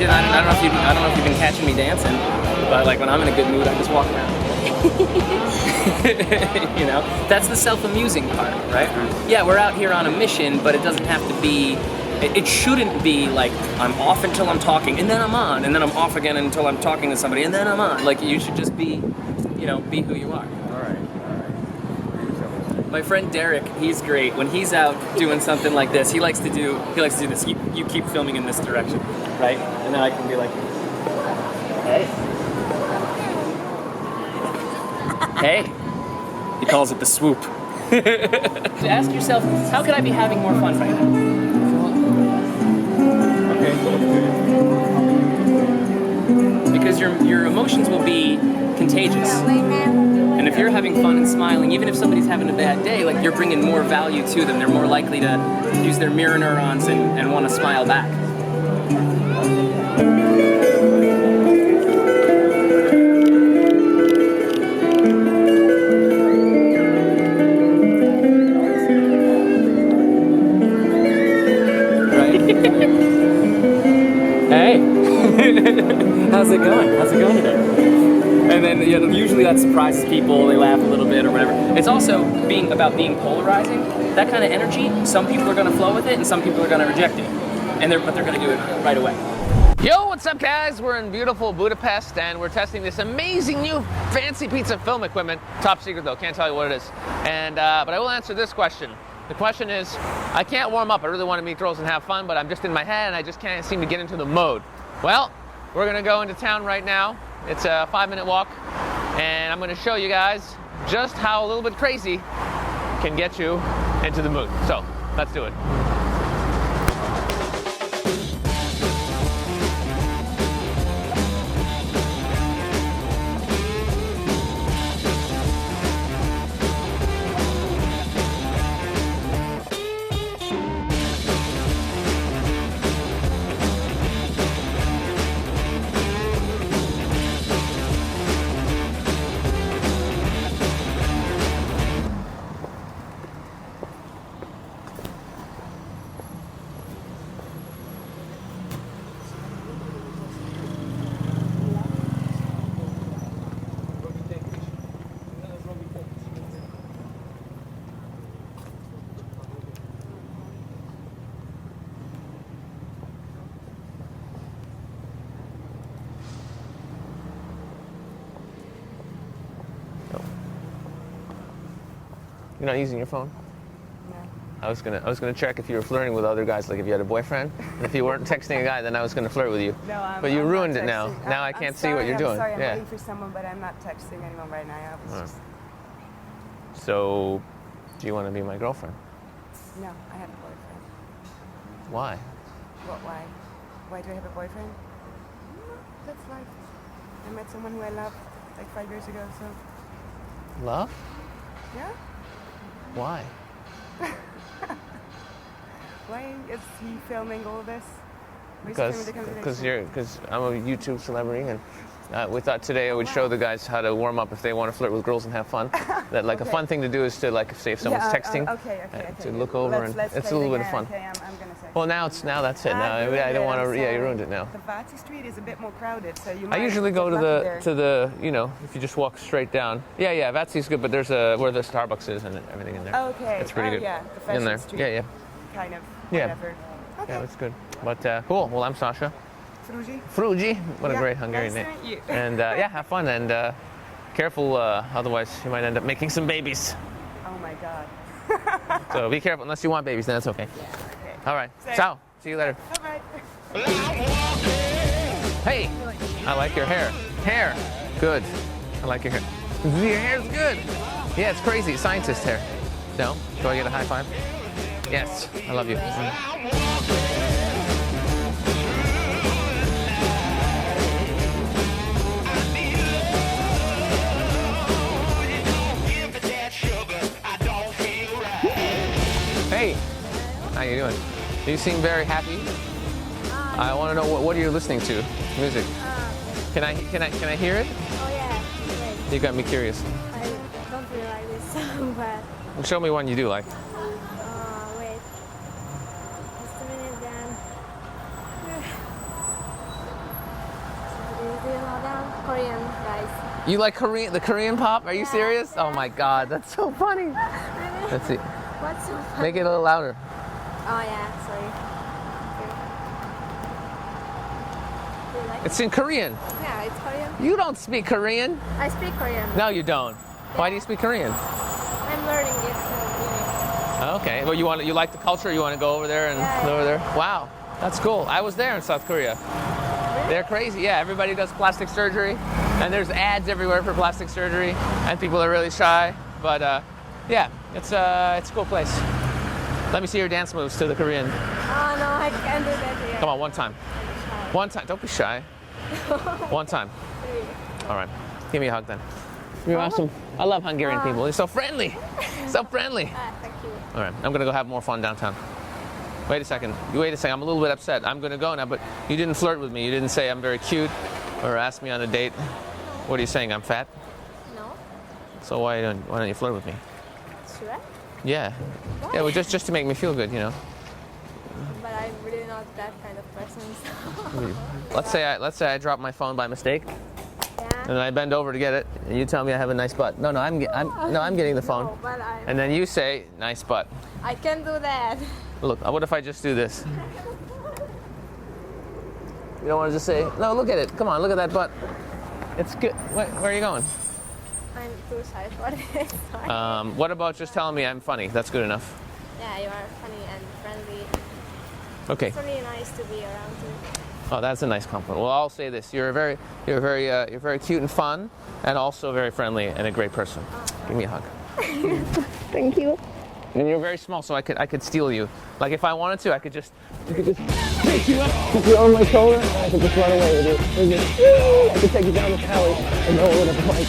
I don't know if you've been catching me dancing, but like when I'm in a good mood, I just walk around. You know, that's the self-amusing part, right? Yeah, we're out here on a mission, but it doesn't have to be. It shouldn't be like I'm off until I'm talking, and then I'm on, and then I'm off again until I'm talking to somebody, and then I'm on. Like you should just be, you know, be who you are. All right. My friend Derek, he's great. When he's out doing something like this, he likes to do this. You keep filming in this direction, right? And then I can be like, hey. Hey. He calls it the swoop. To ask yourself, how could I be having more fun right now? Okay. Because your emotions will be contagious. And if you're having fun and smiling, even if somebody's having a bad day, like you're bringing more value to them. They're more likely to use their mirror neurons and want to smile back. Hey, how's it going? How's it going today? And then usually that surprises people. They laugh a little bit or whatever. It's also about being polarizing. That kind of energy. Some people are going to flow with it, and some people are going to reject it. But they're going to do it right away. Yo, what's up, guys? We're in beautiful Budapest, and we're testing this amazing new fancy piece of film equipment. Top secret, though. Can't tell you what it is. And but I will answer this question. The question is, I can't warm up. I really want to meet girls and have fun, but I'm just in my head and I just can't seem to get into the mode. Well, we're gonna go into town right now. It's a 5-minute walk, and I'm gonna show you guys just how a little bit crazy can get you into the mood. So, let's do it. You're not using your phone? No. I was gonna check if you were flirting with other guys, like if you had a boyfriend. And if you weren't texting a guy, then I was gonna flirt with you. No, but you I'm ruined not it now. texting. Now I can't see what you're doing. I'm sorry, I'm yeah. waiting for someone, but I'm not texting anyone right now. I was just... So, do you want to be my girlfriend? No, I have a boyfriend. Why? What? Why? Why do I have a boyfriend? That's life. I met someone who I loved like 5 years ago. So. Love? Yeah. Why? Why is he filming all this? Because I'm a YouTube celebrity, and we thought today I would show the guys how to warm up if they want to flirt with girls and have fun. That like Okay. a fun thing to do is to like say if someone's texting, okay. to look over Let's it's a play little the bit of fun. game. Okay, I'm gonna say. Well, now that's it. Now I don't want to. Yeah, you ruined it now. The Vati Street is a bit more crowded, so you I might usually go get lucky to there. the you know, if you just walk straight down. Yeah, Vatsy's good, but there's where the Starbucks is and everything in there. Okay. It's pretty good. Yeah, the Fashion in there. Street. Yeah. Kind of. Yeah. Whatever. Okay. Yeah, that's good. But cool. Well, I'm Sasha. Fruji. Fruji. What a Yeah, great Hungarian nice name. to meet you. And yeah, have fun and careful. Otherwise, you might end up making some babies. Oh my God. So be careful. Unless you want babies, then that's okay. Yeah, okay. All right. Same. Ciao. See you later. Bye-bye. Hey, I like your hair. Hair. Good. I like your hair. Your hair's good. Yeah, it's crazy. Scientist hair. No? Do I get a high five? Yes. I love you. Hey, how you doing? You seem very happy. I want to know what are you listening to? Music. Can I hear it? Oh yeah, wait. You got me curious. I don't really like this song, but Well, show me one you do like. wait. Just a minute then. Korean guys. You like the Korean pop? Are you Yeah, serious? yeah. Oh my God, that's so funny. Really? Let's see. What's so funny? Make it a little louder. Oh yeah, sorry. Okay. Do you like It's in Korean. it? Yeah, it's Korean. You don't speak Korean. I speak Korean. No, you don't. Why do you speak Korean? I'm learning it. So, Okay. Well, you like the culture? You want to go over there and Yeah, live over yeah. there? Wow, that's cool. I was there in South Korea. They're crazy. Yeah, everybody does plastic surgery, and there's ads everywhere for plastic surgery, and people are really shy. But yeah, it's a cool place. Let me see your dance moves to the Korean. Oh no, I can't do that here. Come on, one time. I'm shy. One time. Don't be shy. One time. Really? All right. Give me a hug then. You're awesome. I love Hungarian people. They're so friendly. So friendly. Ah, thank you. All right. I'm gonna go have more fun downtown. Wait a second. You wait a second. I'm a little bit upset. I'm gonna go now, but you didn't flirt with me. You didn't say I'm very cute, or ask me on a date. What are you saying? I'm fat. No? So why don't you flirt with me? Sure? Yeah. Why? Yeah. Well, just to make me feel good, you know. But I'm really not that kind of person. So. Let's say I drop my phone by mistake, Yeah. and I bend over to get it, and you tell me I have a nice butt. No, I'm getting the phone, No, but and then you say nice butt. I can do that. Look, what if I just do this? You don't want to just say, no, look at it. Come on, look at that butt. It's good. Where are you going? I'm too shy for this. Sorry. What about just telling me I'm funny? That's good enough. Yeah, you are funny and friendly. Okay. It's really nice to be around you. Oh, that's a nice compliment. Well, I'll say this: you're very cute and fun, and also very friendly and a great person. Give me a hug. Thank you. And you're very small, so I could steal you. Like if I wanted to, I could just pick you up, put you on my shoulder, and I could just run away with you. I could take you down the alley and no one would have like.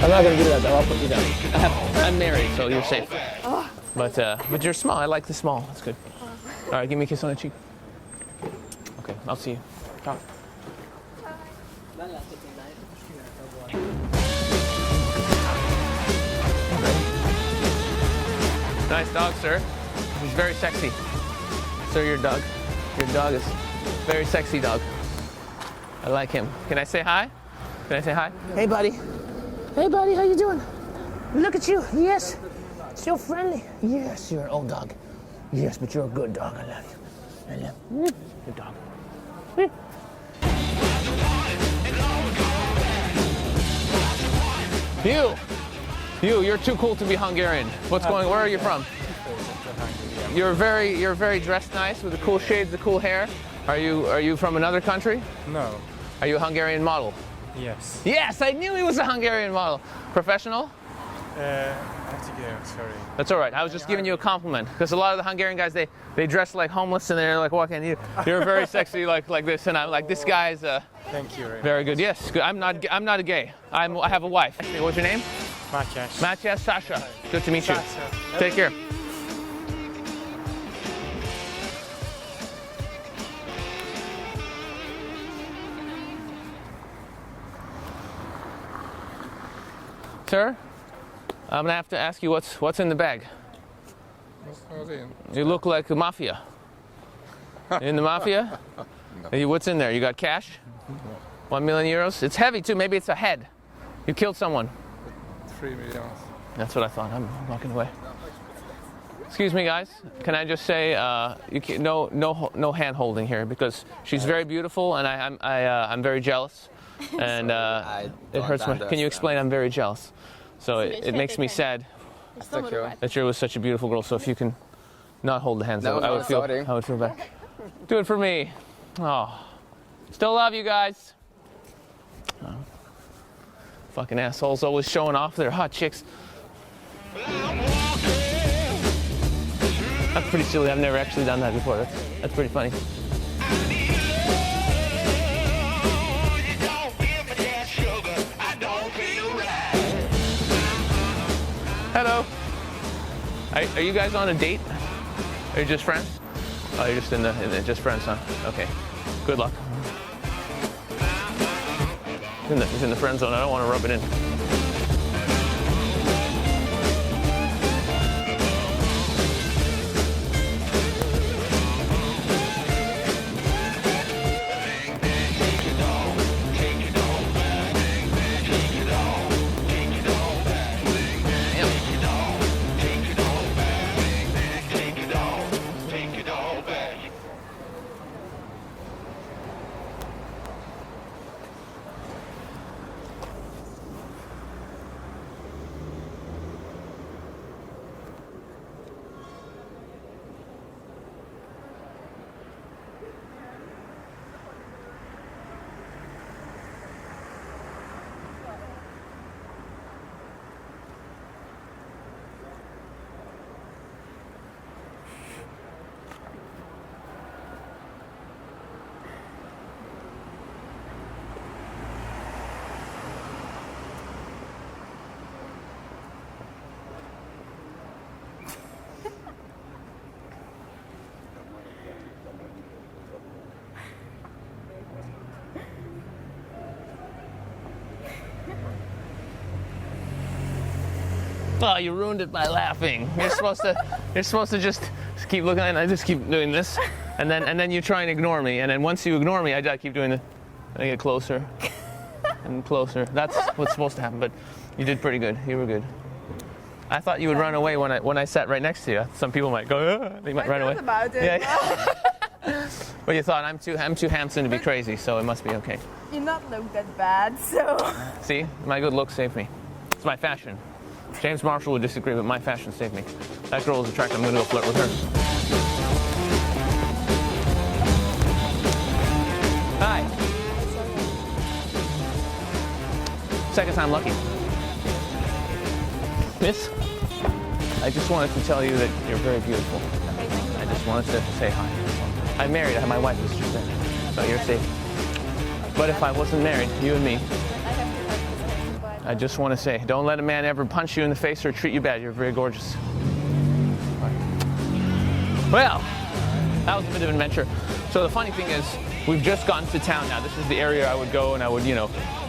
I'm not gonna do that though. I'll put you down. I'm married, so you're safe. But you're small. I like the small. That's good. All right, give me a kiss on the cheek. Okay, I'll see you. Ciao. Nice dog, sir. He's very sexy. Sir, your dog is very sexy dog. I like him. Can I say hi? Can I say hi? Hey, buddy. Hey, buddy, how you doing? Look at you. Yes. So friendly. Yes, you're an old dog. Yes, but you're a good dog. I love you. I love you. Good dog. You're too cool to be Hungarian. What's going? Where are you from? You're very dressed nice with the cool shades, the cool hair. Are you from another country? No. Are you a Hungarian model? Yes. Yes, I knew he was a Hungarian model. Professional? I have to go, sorry. That's all right. I was just giving you a compliment because a lot of the Hungarian guys they dress like homeless and they're like walking. You're very sexy like this, and I'm like this guy's Thank you very much. very good. Yes, good. I'm not a gay. I have a wife. What's your name? Matyas. Matyas Sasha. Good to meet you. Sasha. Take care. Sir, I'm gonna have to ask you what's in the bag. You look like a mafia. In the mafia? What's in there? You got cash? 1 million euros? It's heavy too. Maybe it's a head. You killed someone. 3 million. That's what I thought. I'm walking away. Excuse me, guys. Can I just say no hand holding here because she's very beautiful and I'm very jealous and it hurts my. Can you explain? I'm very jealous. So it makes me sad that you're with such a beautiful girl. So if you can not hold the hands, I would feel bad. Do it for me. Oh, still love you guys. Oh. Fucking assholes always showing off their hot chicks. That's pretty silly. I've never actually done that before. That's pretty funny. Hello. Are you guys on a date? Are you just friends? Oh, you're just in the just friends, huh? Okay. Good luck. He's in the friend zone. I don't want to rub it in. Oh, you ruined it by laughing. You're supposed to just keep looking, and I just keep doing this, and then you try and ignore me, and then once you ignore me, I keep doing it. I get closer and closer. That's what's supposed to happen. But you did pretty good. You were good. I thought you would run away when I sat right next to you. Some people might go. They might run away. About it. Yeah. But you thought I'm too handsome to be crazy, so it must be okay. You not look that bad, so. See, my good looks saved me. It's my fashion. James Marshall would disagree, but my fashion saved me. That girl is attractive. I'm gonna go flirt with her. Hi. Second time lucky. Miss, I just wanted to tell you that you're very beautiful. I just wanted to say hi. I'm married. My wife is just there, so you're safe. But if I wasn't married, you and me, I just want to say, don't let a man ever punch you in the face or treat you bad. You're very gorgeous. Well, that was a bit of an adventure. So the funny thing is, we've just gotten to town now. This is the area I would go and I would,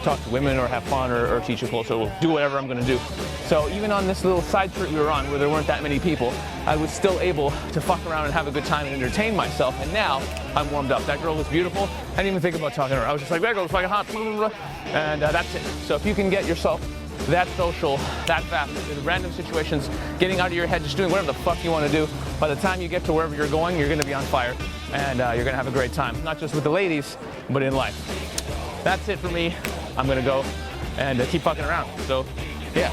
talk to women or have fun or teach a class or do whatever I'm going to do. So even on this little side trip we were on where there weren't that many people, I was still able to fuck around and have a good time and entertain myself. And now I'm warmed up. That girl was beautiful. I didn't even think about talking to her. I was just like, that girl's fucking hot. And that's it. So if you can get yourself that social, that fast, in random situations, getting out of your head, just doing whatever the fuck you want to do, by the time you get to wherever you're going, you're going to be on fire. And you're going to have a great time. Not just with the ladies, but in life. That's it for me. I'm going to go and keep fucking around. So, yeah.